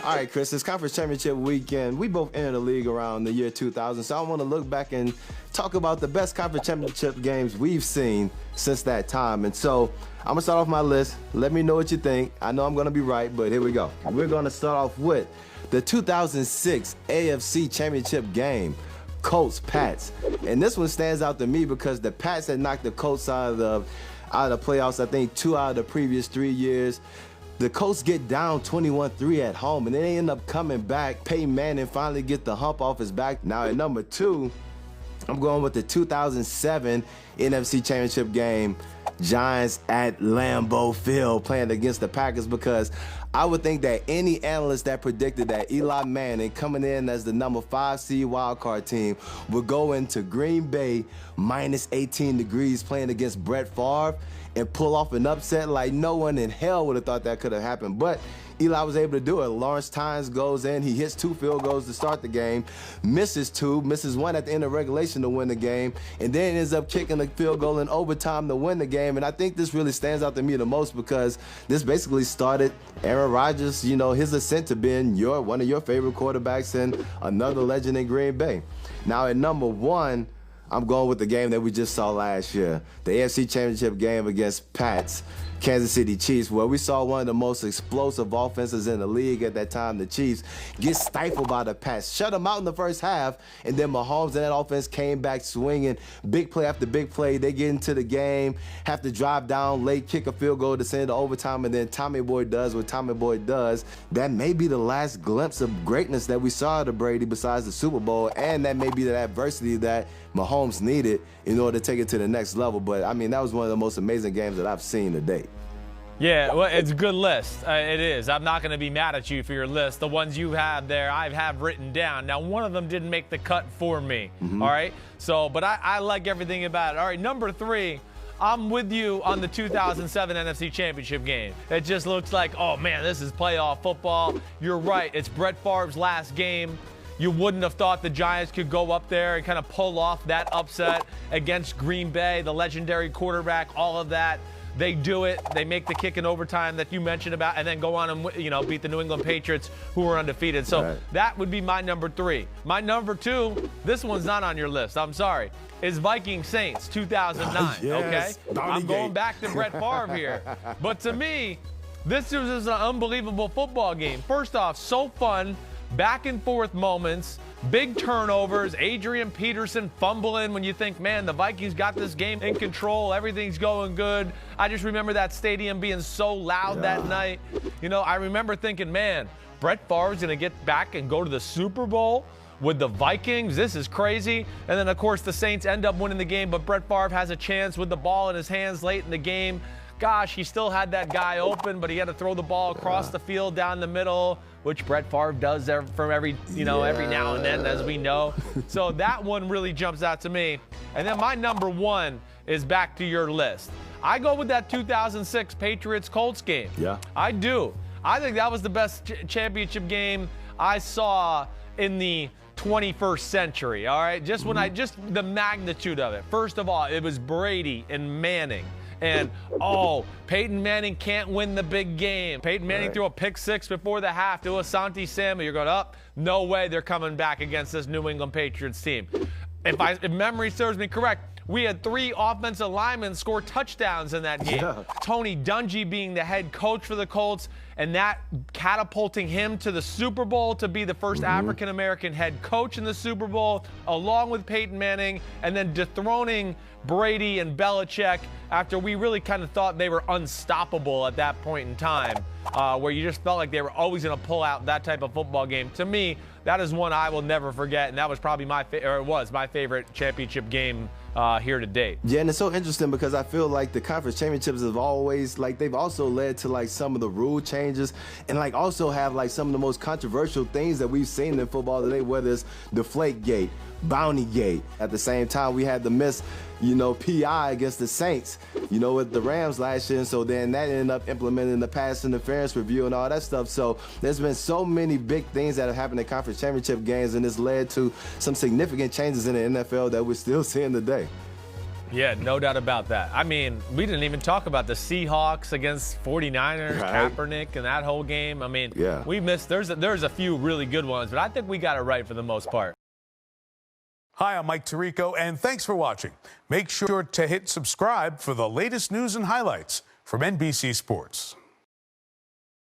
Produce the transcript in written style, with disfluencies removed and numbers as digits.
All right, Chris, it's conference championship weekend. We both entered the league around the year 2000, so I want to look back and talk about the best conference championship games we've seen since that time. And so I'm going to start off my list. Let me know what you think. I know I'm going to be right, but here we go. We're going to start off with the 2006 AFC Championship game, Colts-Pats. And this one stands out to me because the Pats had knocked the Colts out of the playoffs, I think, 2 out of the previous 3 years. The Colts get down 21-3 at home, and then they end up coming back. Peyton Manning finally get the hump off his back. Now at number 2, I'm going with the 2007 NFC Championship game, Giants at Lambeau Field playing against the Packers, because I would think that any analyst that predicted that Eli Manning coming in as the number 5 seed wildcard team would go into Green Bay minus 18 degrees playing against Brett Favre and pull off an upset, like no one in hell would have thought that could have happened. But Eli was able to do it. Lawrence Tynes goes in. He hits 2 field goals to start the game, misses 1 at the end of regulation to win the game, and then ends up kicking a field goal in overtime to win the game. And I think this really stands out to me the most because this basically started Aaron Rodgers, his ascent to being one of your favorite quarterbacks and another legend in Green Bay. Now at number 1, I'm going with the game that we just saw last year, the AFC Championship game against Pats, Kansas City Chiefs, where we saw one of the most explosive offenses in the league at that time, the Chiefs, get stifled by the Pats, shut them out in the first half, and then Mahomes and that offense came back swinging, big play after big play. They get into the game, have to drive down late, kick a field goal to send it to overtime, and then Tommy Boy does what Tommy Boy does. That may be the last glimpse of greatness that we saw out of Brady besides the Super Bowl, and that may be the adversity that Mahomes needed in order to take it to the next level. But, I mean, that was one of the most amazing games that I've seen to date. Yeah, well, it's a good list. It is. I'm not going to be mad at you for your list. The ones you have there, I have written down. Now, one of them didn't make the cut for me, all right? So, but I like everything about it. All right, number 3, I'm with you on the 2007 NFC Championship game. It just looks like, oh, man, this is playoff football. You're right. It's Brett Favre's last game. You wouldn't have thought the Giants could go up there and kind of pull off that upset against Green Bay, the legendary quarterback, all of that. They do it. They make the kick in overtime that you mentioned about, and then go on and beat the New England Patriots, who are undefeated. So that would be my number 3. My number 2, this one's not on your list, I'm sorry, is Viking Saints 2009, yes. Okay? I'm going back to Brett Favre here. But to me, this was an unbelievable football game. First off, so fun, back and forth moments, big turnovers, Adrian Peterson fumbling when you think, man, the Vikings got this game in control, everything's going good. I just remember that stadium being so loud that night. I remember thinking, man, Brett Favre's going to get back and go to the Super Bowl with the Vikings. This is crazy. And then, of course, the Saints end up winning the game, but Brett Favre has a chance with the ball in his hands late in the game. Gosh, he still had that guy open, but he had to throw the ball across the field down the middle, which Brett Favre does from every now and then, as we know. So that one really jumps out to me. And then my number 1 is back to your list. I go with that 2006 Patriots-Colts game. Yeah. I do. I think that was the best championship game I saw in the 21st century, all right? Just the magnitude of it. First of all, it was Brady and Manning. And, Peyton Manning can't win the big game. Peyton Manning threw a pick 6 before the half to Asante Samuel. You're going, no way they're coming back against this New England Patriots team. If memory serves me correct, we had 3 offensive linemen score touchdowns in that game. Yeah. Tony Dungy being the head coach for the Colts, and that catapulting him to the Super Bowl to be the first African-American head coach in the Super Bowl, along with Peyton Manning, and then dethroning Brady and Belichick after we really kind of thought they were unstoppable at that point in time, where you just felt like they were always going to pull out that type of football game. To me, that is one I will never forget, and that was probably my favorite championship game here to date. Yeah, and it's so interesting because I feel like the conference championships have always, they've also led to some of the rule changes and also have some of the most controversial things that we've seen in football today, whether it's Deflategate, Bountygate. At the same time, we had the miss, PI against the Saints, with the Rams last year. And so then that ended up implementing the pass interference review and all that stuff. So there's been so many big things that have happened in conference championship games, and it's led to some significant changes in the NFL that we're still seeing today. Yeah, no doubt about that. I mean, we didn't even talk about the Seahawks against 49ers, Right. Kaepernick, and that whole game. I mean, Yeah. we missed. There's a few really good ones, but I think we got it right for the most part. Hi, I'm Mike Tirico, and thanks for watching. Make sure to hit subscribe for the latest news and highlights from NBC Sports.